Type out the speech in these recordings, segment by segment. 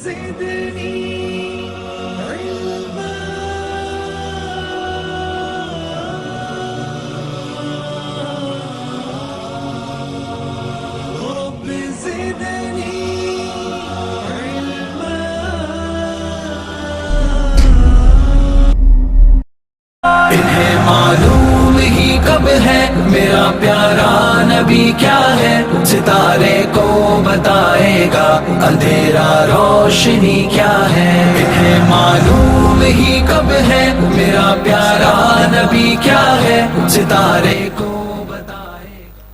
زدني علما رب زدني علما انہیں معلوم ہی کب ہے میرا پیارا نبی کیا ہے، ستارے کو بتائے گا اندھیرا روشنی کیا ہے۔ انہیں معلوم ہی کب ہے میرا پیارا نبی کیا ہے، ستارے کو بتائے گا۔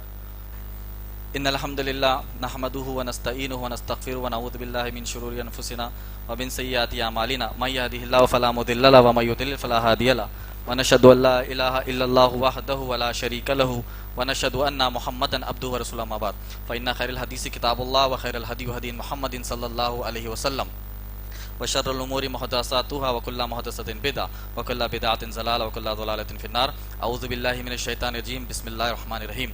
ان الحمد للہ نحمده ونستعینه ونستغفره ونعوذ باللہ من شرور انفسنا ومن سیئات اعمالنا من يهده الله فلا مضل له ومن يضلل فلا هادي له ونشهد ان لا اله الا الله وحده ولا شريك له ونشهد ان محمدا عبده ورسوله ما بعد فان خير الحديث كتاب الله وخير الهدي هدي محمد صلى الله عليه وسلم وشر الامور محدثاتها وكل محدثة بدعة وكل بدعة ضلالة وكل ضلالة في النار۔ اعوذ بالله من الشیطان الرجیم، بسم اللہ الرحمن الرحیم۔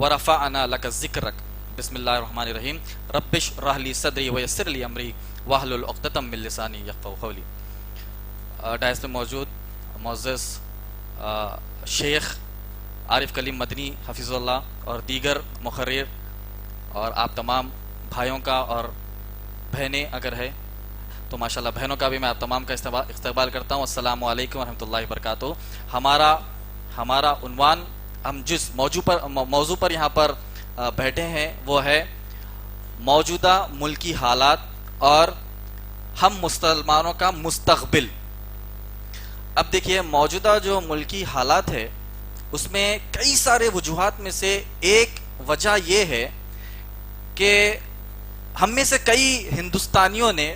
ورفعنا لك ذکرک، بسم اللہ الرحمن الرحیم۔ رب اشرح لي صدری ویسر لي امری واحلل عقدۃ من لسانی یفقهوا قولی۔ ڈائس میں موجود معزز شیخ عارف کلیم مدنی حفظ اللہ اور دیگر مقرر اور آپ تمام بھائیوں کا اور بہنیں اگر ہے تو ماشاءاللہ بہنوں کا بھی میں آپ تمام کا استقبال کرتا ہوں۔ السلام علیکم ورحمۃ اللہ وبرکاتہ۔ ہمارا عنوان، ہم جس موضوع پر یہاں پر بیٹھے ہیں وہ ہے موجودہ ملکی حالات اور ہم مسلمانوں کا مستقبل۔ اب دیکھیے، موجودہ جو ملکی حالات ہے اس میں کئی سارے وجوہات میں سے ایک وجہ یہ ہے کہ ہم میں سے کئی ہندوستانیوں نے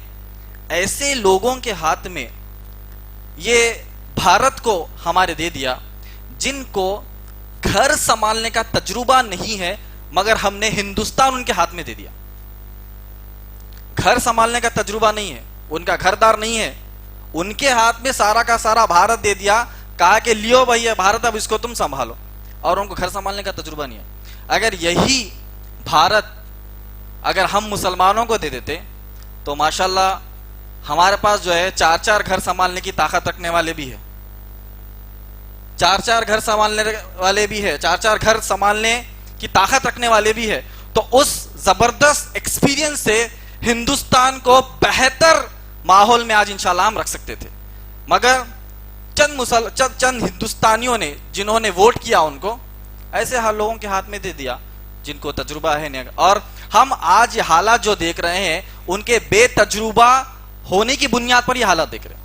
ایسے لوگوں کے ہاتھ میں یہ بھارت کو ہمارے دے دیا جن کو گھر سنبھالنے کا تجربہ نہیں ہے، مگر ہم نے ہندوستان ان کے ہاتھ میں دے دیا۔ گھر سنبھالنے کا تجربہ نہیں ہے، ان کا گھر دار نہیں ہے، ان کے ہاتھ میں سارا کا سارا بھارت دے دیا، کہا کہ لیو بھائی یہ بھارت، اب اس کو تم سنبھالو، اور ان کو گھر سنبھالنے کا تجربہ نہیں ہے۔ اگر یہی بھارت اگر ہم مسلمانوں کو دے دیتے تو ماشاءاللہ ہمارے پاس جو ہے چار چار گھر سنبھالنے کی طاقت رکھنے والے بھی ہے، چار چار گھر سنبھالنے والے بھی ہے، چار چار گھر سنبھالنے کی طاقت رکھنے والے بھی ہے، تو اس زبردست ایکسپیرینس سے ہندوستان کو بہتر ماحول میں آج انشاءاللہ ہم رکھ سکتے تھے، مگر چند ہندوستانیوں نے جنہوں نے ووٹ کیا ان کو ایسے لوگوں کے ہاتھ میں دے دیا جن کو تجربہ ہے نہیں، اور ہم آج یہ حالات جو دیکھ رہے ہیں ان کے بے تجربہ ہونے کی بنیاد پر یہ حالات دیکھ رہے ہیں۔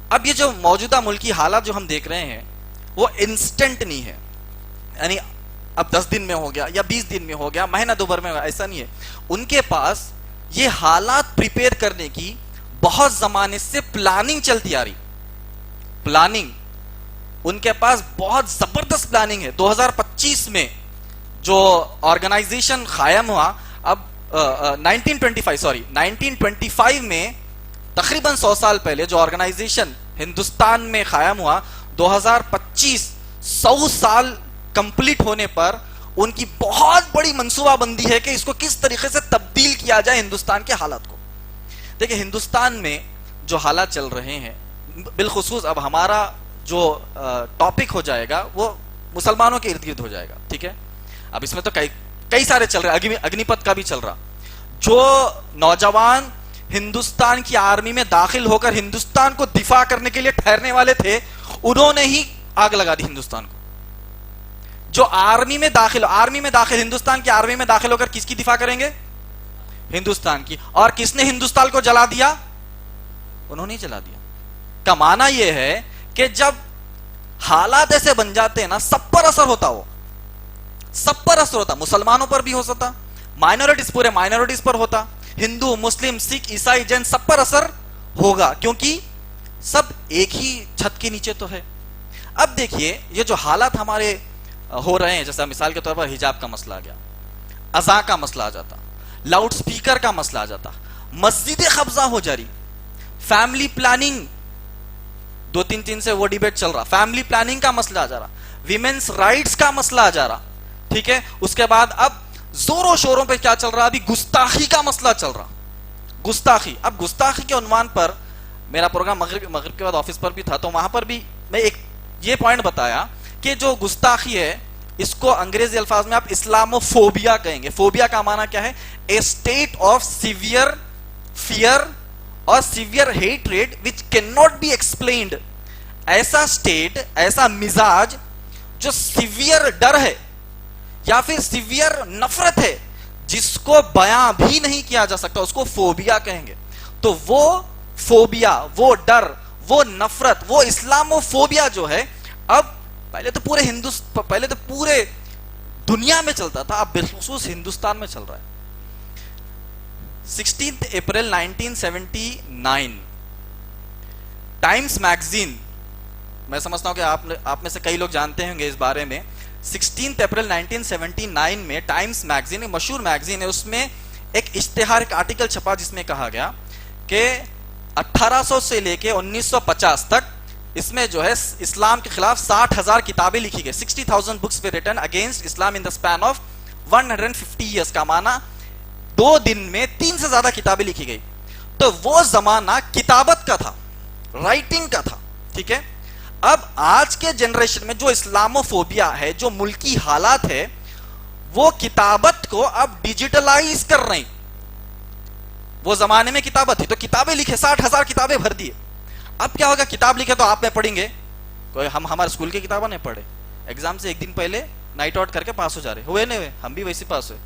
اب یہ جو موجودہ ملکی حالات جو ہم دیکھ رہے ہیں وہ انسٹنٹ نہیں ہے، یعنی اب 10 دن میں ہو گیا یا 20 دن میں ہو گیا، مہینہ دو بھر میں ہو گیا، ایسا نہیں ہے۔ ان کے پاس یہ حالات پریپیئر کرنے کی بہت زمانے سے پلاننگ چلتی آ رہی، پلاننگ ان کے پاس بہت زبردست پلاننگ ہے۔ 2025 میں جو آرگنائزیشن قائم ہوا، اب 1925 میں تقریباً 100 سال پہلے جو آرگنائزیشن ہندوستان میں قائم ہوا، 2025 100 سال کمپلیٹ ہونے پر ان کی بہت بڑی منصوبہ بندی ہے کہ اس کو کس طریقے سے تبدیل کیا جائے ہندوستان کے حالات کو۔ دیکھیں ہندوستان میں جو حالات چل رہے ہیں، بالخصوص اب ہمارا جو ٹاپک ہو جائے گا وہ مسلمانوں کے ارد گرد ہو جائے گا، ٹھیک ہے؟ اب اس میں تو کئی سارے چل رہے ہیں، اگنی پتھ کا بھی چل رہا۔ جو نوجوان ہندوستان کی آرمی میں داخل ہو کر ہندوستان کو دفاع کرنے کے لیے ٹھہرنے والے تھے، انہوں نے ہی آگ لگا دی ہندوستان کو۔ جو آرمی میں داخل ہندوستان کی آرمی میں داخل ہو کر کس کی دفاع کریں گے؟ ہندوستان کی۔ اور کس نے ہندوستان کو جلا دیا؟ انہوں نے جلا دیا۔ کا معنی یہ ہے کہ جب حالات ایسے بن جاتے ہیں نا، سب پر اثر ہوتا، وہ سب پر اثر ہوتا، مسلمانوں پر بھی ہو سکتا، پورے مائنورٹیز پر ہوتا، ہندو، مسلم، سکھ، عیسائی، جین، سب پر اثر ہوگا، کیونکہ سب ایک ہی چھت کے نیچے تو ہے۔ اب دیکھیے یہ جو حالات ہمارے ہو رہے ہیں، جیسا مثال کے طور پر حجاب کا مسئلہ آ گیا، اذان کا مسئلہ آ جاتا، لاؤڈ سپیکر کا مسئلہ آ جاتا، مسجدیں قبضہ ہو جا رہی، فیملی پلاننگ 2-3 دن سے وہ ڈیبیٹ چل رہا، فیملی پلاننگ کا مسئلہ آ جا رہا، ویمنس رائٹس کا مسئلہ آ جا رہا، ٹھیک ہے؟ اس کے بعد اب زور و شوروں پہ کیا چل رہا؟ ابھی گستاخی کا مسئلہ چل رہا، گستاخی. اب گستاخی کے عنوان پر میرا پروگرام مغرب کے بعد آفس پر بھی تھا, تو وہاں پر بھی میں ایک یہ پوائنٹ بتایا کہ جو گستاخی ہے اس کو انگریزی الفاظ میں آپ اسلاموفوبیا کہیں گے. فوبیا کا معنی کیا ہے؟ A state of severe fear اور severe hatred which can not be explained. ایسا اسٹیٹ, ایسا مزاج جو سیویئر ڈر ہے یا پھر سیویئر نفرت ہے جس کو بیاں بھی نہیں کیا جا سکتا, اس کو فوبیا کہیں گے. تو وہ فوبیا, وہ ڈر, وہ نفرت, وہ اسلاموفوبیا جو ہے اب پہلے تو پورے دنیا میں چلتا تھا, اب بالخصوص ہندوستان میں چل رہا ہے. 16 اپریل 1979 ٹائمز میگزین, میں سمجھتا ہوں کہ آپ میں سے کئی لوگ جانتے ہوں گے اس بارے میں. 16 اپریل 1979 میں ٹائمز میگزین, مشہور میگزین ہے, اس میں ایک اشتہار, ایک آرٹیکل چھپا جس میں کہا گیا کہ 1800 سے لے کے 1950 تک اس میں جو ہے اسلام کے خلاف 60,000 کتابیں لکھی گئی. 60,000 books were written against Islam in the span of 150 years. کا معنی 2 دن میں 3 سے زیادہ کتابیں لکھی گئی. تو وہ زمانہ کتابت کا تھا, رائٹنگ کا تھا, ٹھیک ہے. اب آج کے جنریشن میں جو اسلاموفوبیا ہے, جو ملکی حالات ہے, وہ کتابت کو اب ڈیجیٹلائز کر رہے ہیں. وہ زمانے میں کتابت تھی تو کتابیں لکھے, 60,000 کتابیں بھر دیے. اب کیا ہوگا, کتاب لکھے تو آپ میں پڑھیں گے, کوئی ہم ہمارے اسکول کی کتابیں نہیں پڑھے, ایگزام سے ایک دن پہلے نائٹ آؤٹ کر کے پاس ہو جا رہے, ہوئے نہیں ہوئے, ہم بھی ویسے پاس ہوئے.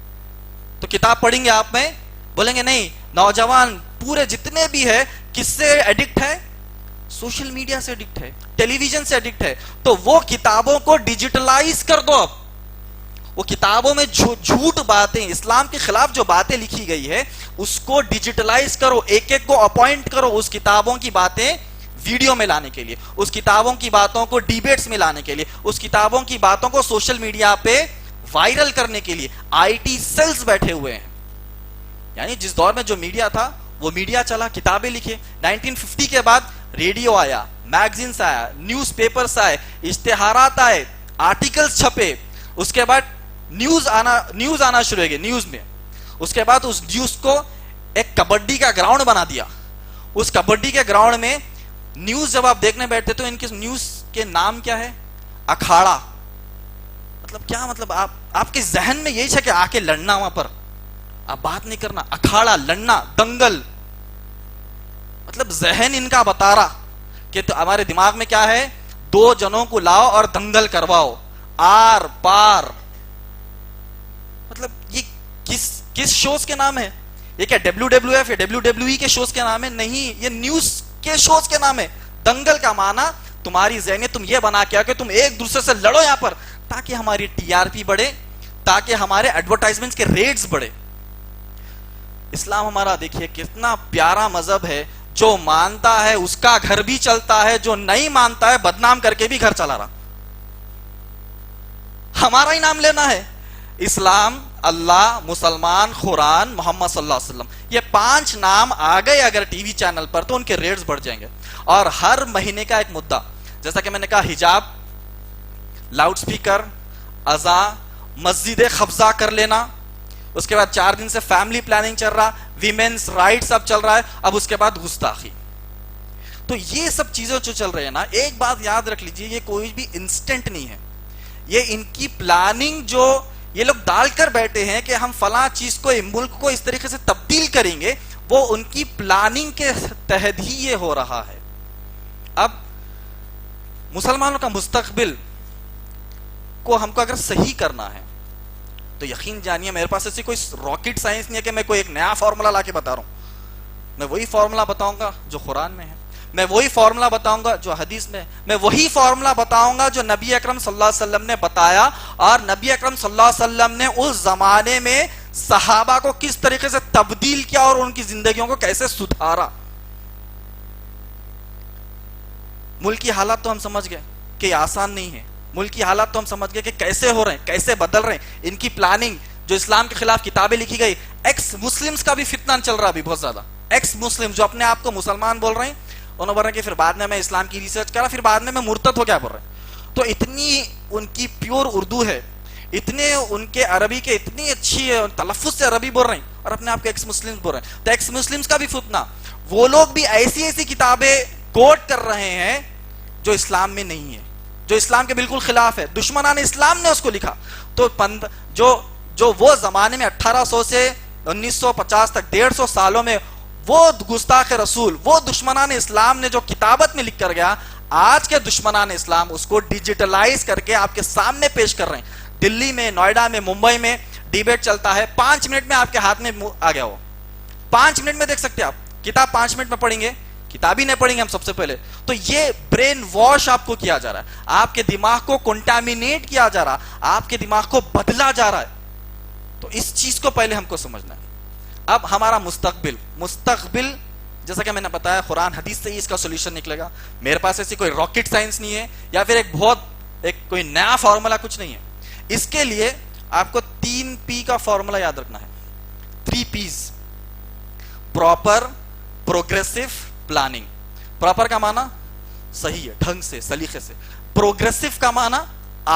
تو کتاب پڑھیں گے آپ میں, بولیں گے نہیں. نوجوان پورے جتنے بھی ہے کس سے ایڈکٹ ہے؟ سوشل میڈیا سے ایڈکٹ ہے, ٹیلی ویژن سے ایڈکٹ ہے. تو وہ کتابوں کو ڈیجیٹلائز کر دو. اب وہ کتابوں میں جھوٹ باتیں, اسلام کے خلاف جو باتیں لکھی گئی ہے اس کو ڈیجیٹلائز کرو, ایک ایک کو اپوائنٹ کرو اس کتابوں کی باتیں ویڈیو میں لانے کے لیے, اس کتابوں کی باتوں کو ڈیبیٹس میں لانے کے لیے, اس کتابوں کی باتوں کو سوشل میڈیا پہ وائرل کرنے کے لیے. IT سیلز بیٹھے ہوئے ہیں. یعنی جس دور میں جو میڈیا تھا وہ میڈیا چلا, کتابیں لکھے. 1950 کے بعد ریڈیو آیا, میگزینس آیا, نیوز پیپرز آئے, اشتہارات آئے, آرٹیکلز چھپے. اس کے بعد نیوز آنا شروع ہو گئی نیوز میں. اس کے بعد اس نیوز کو ایک کبڈی کا گراؤنڈ بنا دیا. اس کبڈی کے گراؤنڈ میں نیوز جب آپ دیکھنے بیٹھتے تو ان کے نیوز کے نام کیا ہے؟ اکھاڑا. مطلب کیا مطلب؟ آپ کے ذہن میں یہی ہے کہ آ کے لڑنا, وہاں پر آپ بات نہیں کرنا, اکھاڑا, لڑنا, دنگل. مطلب ذہن ان کا بتا رہا کہ تو ہمارے دماغ میں کیا ہے, 2 جنوں کو لاؤ اور دنگل کرواؤ, آر پار. مطلب یہ کس شوز کے نام ہے؟ یہ کیا WWF یا WWE کے شوز کے نام ہے؟ نہیں, یہ نیوز کے شوز کے نام ہے. دنگل کا معنی تمہاری ذہنیت تم یہ بنا کے کہ تم ایک دوسرے سے لڑو یہاں پر, تاکہ ہماری TRP بڑھے, تاکہ ہمارے ایڈورٹائزمنٹس کے ریٹس بڑھے. اسلام ہمارا دیکھیے کتنا پیارا مذہب ہے, جو مانتا ہے اس کا گھر بھی چلتا ہے, جو نہیں مانتا ہے بدنام کر کے بھی گھر چلا رہا. ہمارا ہی نام لینا ہے. اسلام, اللہ, مسلمان, قرآن, محمد صلی اللہ علیہ وسلم, یہ 5 نام آ گئے اگر ٹی وی چینل پر تو ان کے ریٹس بڑھ جائیں گے. اور ہر مہینے کا ایک مدعا, جیسا کہ میں نے کہا, حجاب, لاؤڈ سپیکر, اذان, مسجد قبضہ کر لینا. اس کے بعد 4 دن سے فیملی پلاننگ چل رہا, ویمنس رائٹس اب چل رہا ہے. اب اس کے بعد گستاخی. تو یہ سب چیزیں جو چل رہے ہیں نا, ایک بات یاد رکھ لیجئے, یہ کوئی بھی انسٹنٹ نہیں ہے. یہ ان کی پلاننگ جو یہ لوگ ڈال کر بیٹھے ہیں کہ ہم فلاں چیز کو, ملک کو اس طریقے سے تبدیل کریں گے, وہ ان کی پلاننگ کے تحت ہی یہ ہو رہا ہے. اب مسلمانوں کا مستقبل کو ہم کو اگر صحیح کرنا ہے تو یقین جانیے میرے پاس ایسی کوئی راکٹ سائنس نہیں ہے کہ میں کوئی ایک نیا فارمولا لا کے بتا رہا ہوں. میں وہی فارمولا بتاؤں گا جو قرآن میں ہے, میں وہی فارمولا بتاؤں گا جو حدیث میں ہے, میں وہی فارمولا بتاؤں گا جو نبی اکرم صلی اللہ علیہ وسلم نے بتایا, اور نبی اکرم صلی اللہ علیہ وسلم نے اس زمانے میں صحابہ کو کس طریقے سے تبدیل کیا اور ان کی زندگیوں کو کیسے سدھارا. ملک کی حالات تو ہم سمجھ گئے کہ یہ آسان نہیں ہے. ملک کی حالات تو ہم سمجھ گئے کہ کیسے ہو رہے ہیں, کیسے بدل رہے ہیں. ان کی پلاننگ جو اسلام کے خلاف کتابیں لکھی گئی, ایکس مسلمز کا بھی فتنہ چل رہا ابھی بہت زیادہ. ایکس مسلم جو اپنے آپ کو مسلمان بول رہے ہیں, انہوں بول رہے ہیں کہ پھر بعد میں اسلام کی ریسرچ کرا, پھر بعد میں مرتد ہو گیا بول رہے ہیں. تو اتنی ان کی پیور اردو ہے, اتنے ان کے عربی کے اتنی اچھی تلفظ سے عربی بول رہے ہیں, اور اپنے آپ کو ایکس مسلم بول رہے ہیں. تو ایکس مسلمز کا بھی فتنہ, وہ لوگ بھی ایسی ایسی کتابیں کوٹ کر رہے ہیں جو اسلام میں نہیں ہے, جو اسلام کے بالکل خلاف ہے, دشمنان اسلام نے اس کو لکھا. تو جو وہ زمانے میں 1800 سے 1950 تک 150 سالوں میں وہ گستاخ رسول, وہ دشمنان اسلام نے جو کتابت میں لکھ کر گیا, آج کے دشمنان اسلام اس کو ڈیجیٹلائز کر کے آپ کے سامنے پیش کر رہے ہیں. دلی میں, نوئیڈا میں, ممبئی میں ڈیبیٹ چلتا ہے, 5 منٹ میں آپ کے ہاتھ میں آ گیا, وہ 5 منٹ میں دیکھ سکتے ہیں آپ. کتاب 5 منٹ میں پڑھیں گے, کتاب ہی نہیں پڑھیں گے ہم سب سے پہلے. تو یہ برین واش آپ کو کیا جا رہا ہے, آپ کے دماغ کو کنٹامینیٹ کیا جا رہا, آپ کے دماغ کو بدلا جا رہا ہے. تو اس چیز کو پہلے ہم کو سمجھنا ہے. اب ہمارا مستقبل جیسا کہ میں نے بتایا قرآن حدیث سے ہی اس کا سولوشن نکلے گا. میرے پاس ایسی کوئی راکٹ سائنس نہیں ہے یا پھر ایک کوئی نیا فارمولا کچھ نہیں ہے. اس کے لیے آپ کو 3 P کا فارمولا یاد رکھنا ہے. 3 P's: proper, progressive, planning. Proper کا معنی صحیح ہے, ڈھنگ سے, سلیقے سے. پروگریسو کا معنی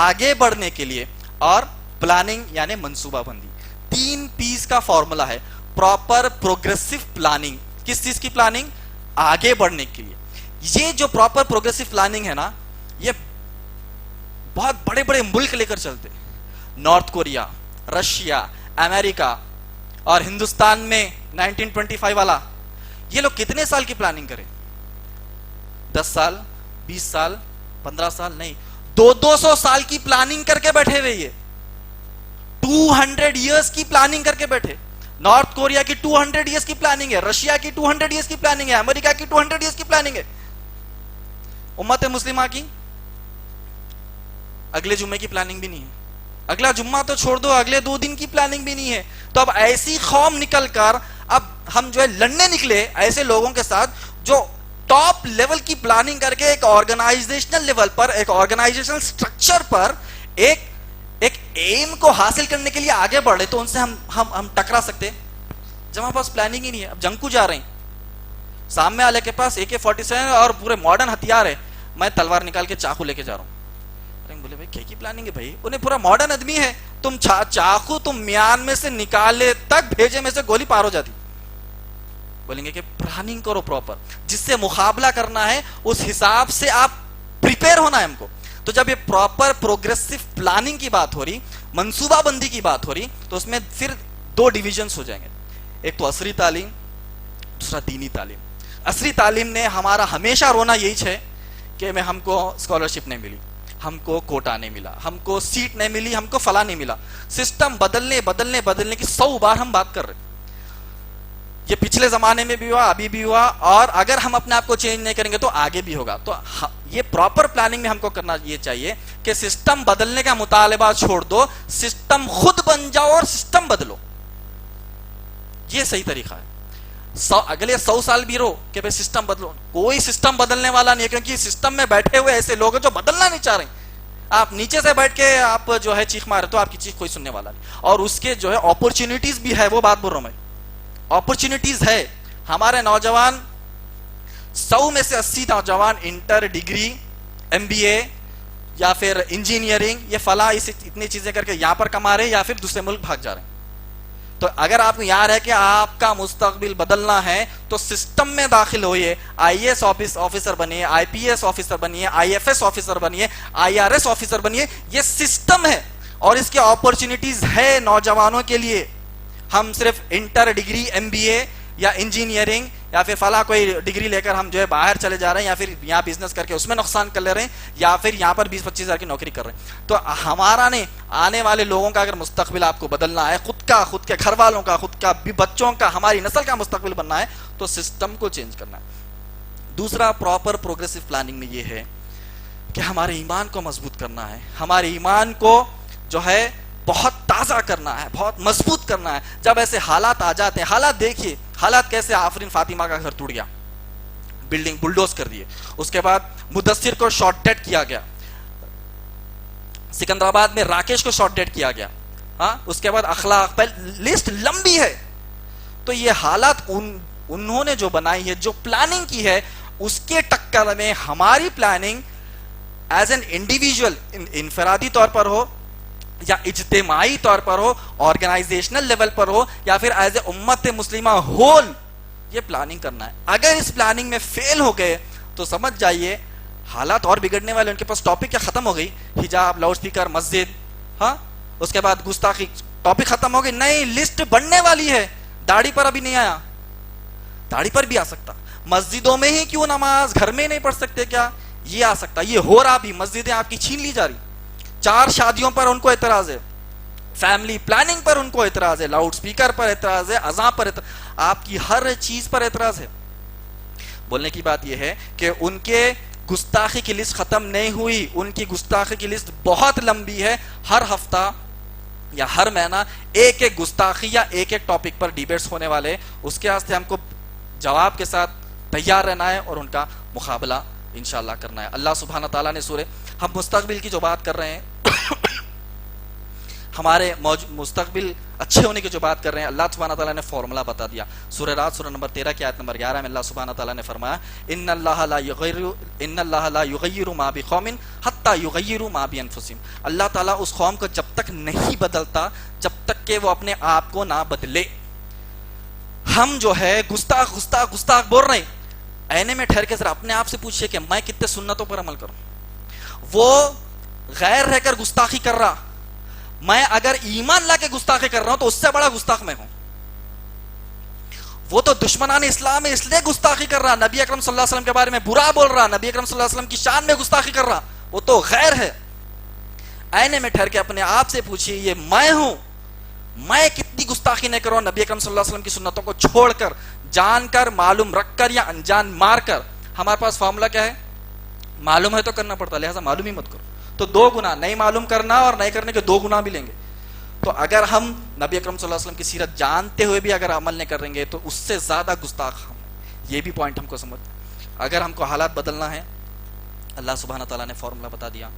آگے بڑھنے کے لیے, اور پلاننگ یعنی منصوبہ بندی. 3 P's کا فارمولا ہے. Proper, progressive, planning. کس چیز کی پلاننگ؟ آگے بڑھنے کے لیے. یہ جو پراپر پروگریسو پلاننگ ہے نا, یہ بہت بڑے بڑے ملک لے کر چلتے. نارتھ کوریا, رشیا, امریکہ اور ہندوستان میں 1925 والا, یہ لوگ کتنے سال کی پلاننگ کریں؟ 10 سال, 20 سال, 15 سال نہیں, 200 سال کی پلاننگ کر کے بیٹھے ہوئے. یہ 200 ایئرس کی پلاننگ کر کے بیٹھے. نارتھ کوریا کی 200 ایئرس کی پلاننگ ہے, رشیا کی 200 ایئرس کی پلاننگ ہے, امریکہ کی 200 ایئرس کی پلاننگ ہے. امت مسلمہ کی اگلے جمعے کی پلاننگ بھی نہیں ہے. اگلا جمعہ تو چھوڑ دو, اگلے 2 دن کی پلاننگ بھی نہیں ہے. تو اب ایسی قوم نکل کر اب ہم جو ہے لڑنے نکلے ایسے لوگوں کے ساتھ جو ٹاپ لیول کی پلاننگ کر کے ایک آرگنائزیشنل لیول پر, ایک آرگنائزیشنل سٹرکچر پر ایک ایم کو حاصل کرنے کے لیے آگے بڑھ رہے. تو ان سے ہم ٹکرا سکتے جب ہمارے پاس پلاننگ ہی نہیں ہے. اب جنگ کو جا رہے ہیں, سامنے والے کے پاس AK-47 اور پورے ماڈرن ہتھیار ہے, میں تلوار نکال کے چاقو لے کے جا رہا ہوں. بولے بھائی کیا کی پلاننگ ہے بھائی, انہیں پورا ماڈرن آدمی ہے, تم چاقو تم میان میں سے نکالے تک بھیجے میں سے گولی پار ہو جاتی. بولیں گے کہ پلاننگ کرو پراپر, جس سے مقابلہ کرنا ہے اس حساب سے آپ پریپیئر ہونا ہے ہم کو. تو جب یہ پراپر پروگریسو پلاننگ کی بات ہو رہی, منصوبہ بندی کی بات ہو رہی, تو اس میں پھر 2 ڈویژنز ہو جائیں گے. ایک تو عصری تعلیم, دوسرا دینی تعلیم. عصری تعلیم نے ہمارا ہمیشہ رونا یہی ہے کہ ہم کو اسکالرشپ نہیں ملی, ہم کو کوٹا نہیں ملا, ہم کو سیٹ نہیں ملی, ہم کو فلاں نہیں ملا. سسٹم بدلنے کی 100 بار ہم بات کر رہے. یہ پچھلے زمانے میں بھی ہوا, ابھی بھی ہوا, اور اگر ہم اپنے آپ کو چینج نہیں کریں گے تو آگے بھی ہوگا. تو یہ پراپر پلاننگ میں ہم کو کرنا یہ چاہیے کہ سسٹم بدلنے کا مطالبہ چھوڑ دو, سسٹم خود بن جاؤ اور سسٹم بدلو. یہ صحیح طریقہ ہے. اگلے 100 سال بھی رہو کہ بھائی سسٹم بدلو, کوئی سسٹم بدلنے والا نہیں ہے, کیونکہ سسٹم میں بیٹھے ہوئے ایسے لوگ ہیں جو بدلنا نہیں چاہ رہے. آپ نیچے سے بیٹھ کے آپ جو ہے چیخ مارے تو آپ کی چیخ کوئی سننے والا نہیں. اور اس کے جو ہے اپرچونٹیز بھی ہے, وہ بات بول رہا ہوں میں, اپرچونٹیز ہے. ہمارے نوجوان 100 میں سے 80 نوجوان انٹر, ڈگری, MBA یا پھر انجینئرنگ, یہ فلاں اتنی چیزیں کر کے یہاں پر کما رہے یا پھر دوسرے ملک بھاگ جا رہے ہیں. تو اگر آپ کو یاد ہے کہ آپ کا مستقبل بدلنا ہے تو سسٹم میں داخل ہوئے, IAS آفیسر بنیے, IPS آفیسر بنیے, IFS آفیسر بنیے, IRS آفیسر بنیے. یہ سسٹم ہے اور اس کے اپرچونٹیز ہے نوجوانوں کے لیے. ہم صرف انٹر, ڈگری, MBA یا انجینئرنگ یا پھر فلاں کوئی ڈگری لے کر ہم جو ہے باہر چلے جا رہے ہیں, یا پھر یہاں بزنس کر کے اس میں نقصان کر لے رہے ہیں, یا پھر یہاں پر 20-25 ہزار کی نوکری کر رہے ہیں. تو ہمارا نہیں, آنے والے لوگوں کا اگر مستقبل آپ کو بدلنا ہے, خود کا, خود کے گھر والوں کا, خود کا بچوں کا, ہماری نسل کا مستقبل بننا ہے, تو سسٹم کو چینج کرنا ہے. دوسرا پراپر پروگریسو پلاننگ میں یہ ہے کہ ہمارے ایمان کو مضبوط کرنا ہے, ہمارے ایمان کو جو ہے بہت تازہ کرنا ہے, بہت مضبوط کرنا ہے. جب ایسے حالات آ جاتے ہیں, حالات دیکھیے, حالات کیسے, آفرین فاطمہ کا گھر ٹوٹ گیا, بلڈنگ بلڈوز کر دیے, اس کے بعد مدثر کو شارٹ ڈیڈ کیا گیا, سکندرآباد میں راکیش کو شارٹ ڈیڈ کیا گیا, ہاں, اس کے بعد اخلاق, لسٹ لمبی ہے. تو یہ حالات انہوں نے جو بنائی ہے, جو پلاننگ کی ہے, اس کے ٹکر میں ہماری پلاننگ ایز این انڈیویجول, انفرادی طور پر ہو, یا اجتماعی طور پر ہو, آرگنائزیشنل لیول پر ہو, یا پھر ایز اے امت مسلمہ ہول, یہ پلاننگ کرنا ہے. اگر اس پلاننگ میں فیل ہو گئے تو سمجھ جائیے حالات اور بگڑنے والے. ان کے پاس ٹاپک کیا ختم ہو گئی, حجاب, لاؤڈ اسپیکر, مسجد, ہاں اس کے بعد گستاخی, ٹاپک ختم ہو گئی. نئی لسٹ بڑھنے والی ہے. داڑھی پر ابھی نہیں آیا, داڑھی پر بھی آ سکتا. مسجدوں میں ہی کیوں نماز گھر میں نہیں پڑھ سکتے کیا, یہ آ سکتا. یہ ہو رہا بھی, مسجدیں آپ کی چھین لی جا رہی. 4 شادیوں پر ان کو اعتراض ہے, فیملی پلاننگ پر ان کو اعتراض ہے, لاؤڈ اسپیکر پر اعتراض ہے, اذان پر اعتراض, آپ کی ہر چیز پر اعتراض ہے. بولنے کی بات یہ ہے کہ ان کے گستاخی کی لسٹ ختم نہیں ہوئی, ان کی گستاخی کی لسٹ بہت لمبی ہے. ہر ہفتہ یا ہر مہینہ ایک ایک گستاخی یا ایک ایک ٹاپک پر ڈیبیٹس ہونے والے. اس کے واسطے ہم کو جواب کے ساتھ تیار رہنا ہے اور ان کا مقابلہ انشاءاللہ کرنا ہے. اللہ سبحانہ تعالیٰ نے سورہ, ہم مستقبل کی جو بات کر رہے ہیں, ہمارے مستقبل اچھے ہونے کی جو بات کر رہے ہیں, اللہ سبحانہ تعالیٰ نے فارمولہ بتا دیا. سورہ رات سورہ نمبر 13 کی آیت نمبر 11 میں اللہ سبحانہ تعالیٰ نے فرمایا, ان اللہ لا یغیر ما بقوم حتی یغیروا ما بانفسہم. اللہ تعالیٰ اس قوم کو جب تک نہیں بدلتا جب تک کہ وہ اپنے آپ کو نہ بدلے. ہم جو ہے گستاخ گستاخ گستاخ بول رہے ہیں. اینے میں ٹھہر کے ذرا اپنے آپ سے پوچھئے کہ میں کتنے سنتوں پر عمل کروں. وہ غیر رہ کر گستاخی کر رہا, میں اگر ایمان لا کے گستاخی کر رہا ہوں تو اس سے بڑا گستاخ میں ہوں. وہ تو دشمنان اسلام ہے اس لیے گستاخی کر رہا, نبی اکرم صلی اللہ علیہ وسلم کے بارے میں برا بول رہا, نبی اکرم صلی اللہ علیہ وسلم کی شان میں گستاخی کر رہا, وہ تو غیر ہے. اینے میں ٹھہر کے اپنے آپ سے پوچھئے یہ میں ہوں, میں کتنی گستاخی نہیں کروں نبی اکرم صلی اللہ علیہ وسلم کی سنتوں کو چھوڑ کر, جان کر, معلوم رکھ کر یا انجان مار کر. ہمارے پاس فارمولا کیا ہے, معلوم ہے تو کرنا پڑتا, لہٰذا معلوم ہی مت کرو. تو 2 گنا, نہیں معلوم کرنا اور نہیں کرنے کے 2 گنا بھی لیں گے. تو اگر ہم نبی اکرم صلی اللہ علیہ وسلم کی سیرت جانتے ہوئے بھی اگر عمل نہیں کریں گے تو اس سے زیادہ گستاخ ہم. یہ بھی پوائنٹ ہم کو سمجھ. اگر ہم کو حالات بدلنا ہے, اللہ سبحانہ تعالیٰ نے فارمولا بتا دیا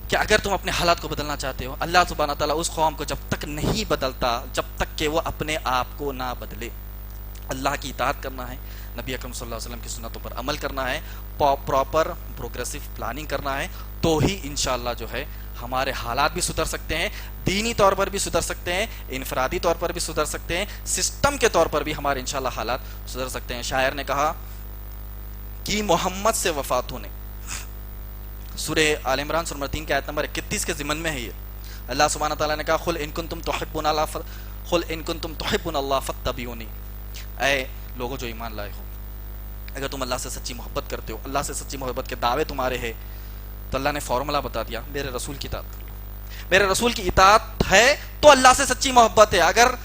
کہ اگر تم اپنے حالات کو بدلنا چاہتے ہو, اللہ سبحانہ تعالیٰ اس قوم کو جب تک نہیں بدلتا جب تک کہ وہ اپنے آپ کو نہ بدلے. اللہ کی اطاعت کرنا ہے, نبی اکرم صلی اللہ علیہ وسلم کی سنتوں پر عمل کرنا ہے, پراپر پروگریسو پلاننگ کرنا ہے, تو ہی انشاءاللہ جو ہے ہمارے حالات بھی سدھر سکتے ہیں, دینی طور پر بھی سدھر سکتے ہیں, انفرادی طور پر بھی سدھر سکتے ہیں, سسٹم کے طور پر بھی ہمارے انشاءاللہ حالات سدھر سکتے ہیں. شاعر نے کہا کہ محمد سے وفات ہونے, سورہ آل عمران سورہ 3 کی آیت نمبر 31 کے ضمن میں ہے یہ. اللہ سبحانہ تعالیٰ نے کہا قل ان کنتم تحبون اللہ فاتبعونی. اے لوگوں جو ایمان لائے ہو, اگر تم اللہ سے سچی محبت کرتے ہو, اللہ سے سچی محبت کے دعوے تمہارے ہیں, تو اللہ نے فارمولا بتا دیا, میرے رسول کی اطاعت کر لو. میرے رسول کی اطاعت ہے تو اللہ سے سچی محبت ہے. اگر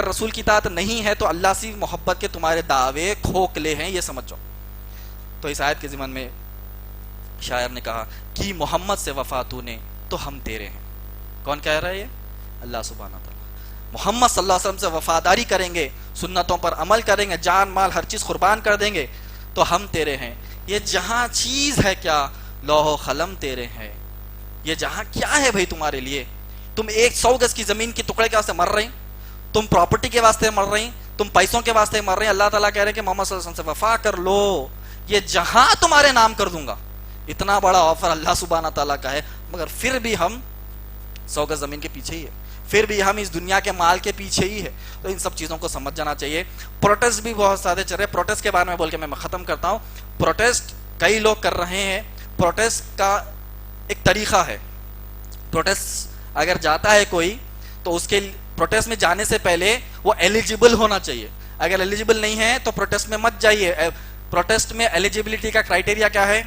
رسول کی اطاعت نہیں ہے تو اللہ سے محبت کے تمہارے دعوے کھوکھلے ہیں, یہ سمجھ جاؤ. تو اس آیت کے ضمن میں شاعر نے کہا کہ محمد سے وفات ہونے تو ہم تیرے ہیں. کون کہہ رہا ہے یہ؟ اللہ سبحانہ تعالیٰ. محمد صلی اللہ علیہ وسلم سے وفاداری کریں گے, سنتوں پر عمل کریں گے, جان مال ہر چیز قربان کر دیں گے تو ہم تیرے ہیں. یہ جہاں چیز ہے کیا, لوح و قلم تیرے ہیں. یہ جہاں کیا ہے بھائی تمہارے لیے؟ تم 100 گز کی زمین کی ٹکڑے کے واسطے مر رہے ہیں, تم پراپرٹی کے واسطے مر رہے ہیں, تم پیسوں کے واسطے مر رہے ہیں. اللہ تعالیٰ کہہ رہے ہیں کہ محمد صلی اللہ علیہ وسلم سے وفا کر لو, یہ جہاں تمہارے نام کر دوں گا. اتنا بڑا آفر اللہ سبحانہ تعالیٰ کا ہے, مگر پھر بھی ہم 100 گز زمین کے پیچھے ہی ہے, پھر بھی ہم اس دنیا کے مال کے پیچھے ہی ہے. تو ان سب چیزوں کو سمجھ جانا چاہیے. پروٹیسٹ بھی بہت سارے چل رہے ہیں. پروٹیسٹ کے بارے میں بول کے میں ختم کرتا ہوں. پروٹیسٹ کئی لوگ کر رہے ہیں. پروٹیسٹ کا ایک طریقہ ہے. پروٹیسٹ اگر جاتا ہے کوئی تو اس کے پروٹیسٹ میں جانے سے پہلے وہ ایلیجیبل ہونا چاہیے. اگر ایلیجیبل نہیں ہے تو پروٹیسٹ میں مت جائیے. پروٹیسٹ میں ایلیجیبلٹی کا کرائٹیریا کیا ہے؟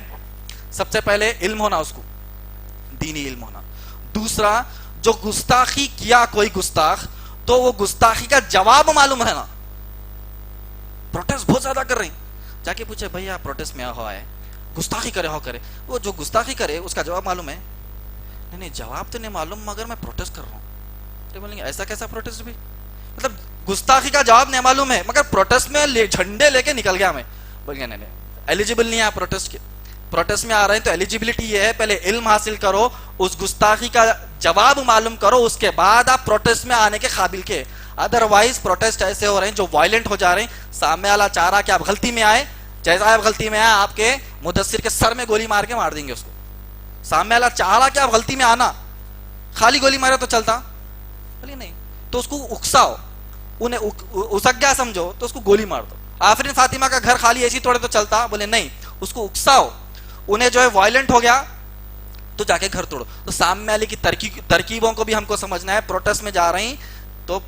سب سے پہلے علم ہونا, اس کو دینی علم ہونا. دوسرا, جو گستاخی کیا کوئی گستاخ تو وہ گستاخی کا جواب معلوم ہے نا. پروٹیسٹ بہت زیادہ کر رہے ہیں, جا کے پوچھے بھائی آپ پروٹیسٹ میں ہوا ہے, گستاخی کرے ہو کرے, وہ جو گستاخی کرے اس کا جواب معلوم ہے؟ نہیں, جواب تو نہیں معلوم مگر میں پروٹیسٹ کر رہا ہوں. تو بولیں گے ایسا کیسا پروٹیسٹ بھی, مطلب گستاخی کا جواب نہیں معلوم ہے مگر پروٹیسٹ میں جھنڈے لے کے نکل گیا. میں بول گیا نہیں, ایلیجیبل نہیں ہے پروٹیسٹ کے. پروٹیسٹ میں آ رہے ہیں تو ایلیجیبلٹی یہ ہے پہلے علم حاصل کرو, اس گستاخی کا جواب معلوم کرو, اس کے بعد آپ پروٹیسٹ میں آنے کے قابل کے. ادروائز پروٹیسٹ ایسے ہو رہے ہیں جو وائلنٹ ہو جا رہے ہیں. سامنے والا چاہ رہا کہ آپ غلطی میں آئے, جیسا آپ غلطی میں آئے آپ کے مدثر کے سر میں گولی مار کے مار دیں گے اس کو. سامنے والا چاہ رہا کہ آپ غلطی میں آنا, خالی گولی مارے تو چلتا؟ بولے نہیں. تو اس کو اکساؤ, انہیں اسک گیا سمجھو تو اس کو گولی مار دو. آفرین فاطمہ کا گھر خالی ایسی توڑے تو چلتا؟ بولے نہیں, اس کو اکساؤ, انہیں جو ہے وائلنٹ ہو گیا تو جا کے گھر توڑو. تو سامنے والے کی ترکیبوں کو بھی ہم کو سمجھنا ہے. پروٹیسٹ میں جا رہی تو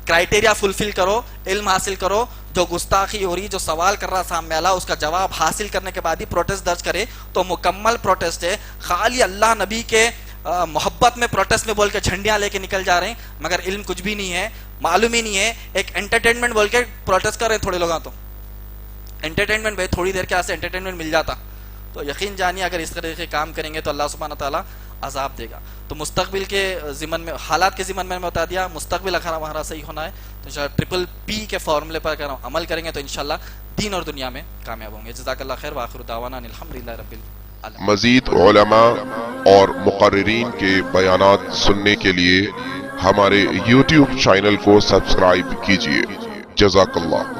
کرائٹیریا فلفل کرو, علم حاصل کرو. جو گستاخی ہو رہی, جو سوال کر رہا سامنے والا, اس کا جواب حاصل کرنے کے بعد ہی پروٹیسٹ درج کرے تو مکمل پروٹیسٹ ہے. خالی اللہ نبی کے محبت میں پروٹیسٹ میں بول کے جھنڈیاں لے کے نکل جا رہے ہیں, مگر علم کچھ بھی نہیں ہے, معلوم ہی نہیں ہے. ایک انٹرٹینمنٹ بول کے پروٹیسٹ کر رہے ہیں تھوڑے لوگ, تو انٹرٹینمنٹ بھائی تھوڑی دیر کے واسطے انٹرٹینمنٹ مل جاتا. تو یقین جانیے اگر اس طرح کے کام کریں گے تو اللہ سبحانہ تعالیٰ عذاب دے گا. تو مستقبل کے ضمن میں, حالات کے ضمن میں بتا دیا, مستقبل اگر ہمارا صحیح ہونا ہے تو انشاءاللہ PPP کے فارمولے پر اگر ہم عمل کریں گے تو انشاءاللہ دین اور دنیا میں کامیاب ہوں گے. جزاک اللہ خیر, وآخر دعوانا الحمدللہ رب العالمین. مزید علماء اور مقررین کے بیانات سننے کے لیے ہمارے YouTube چینل کو سبسکرائب کیجیے. جزاک اللہ.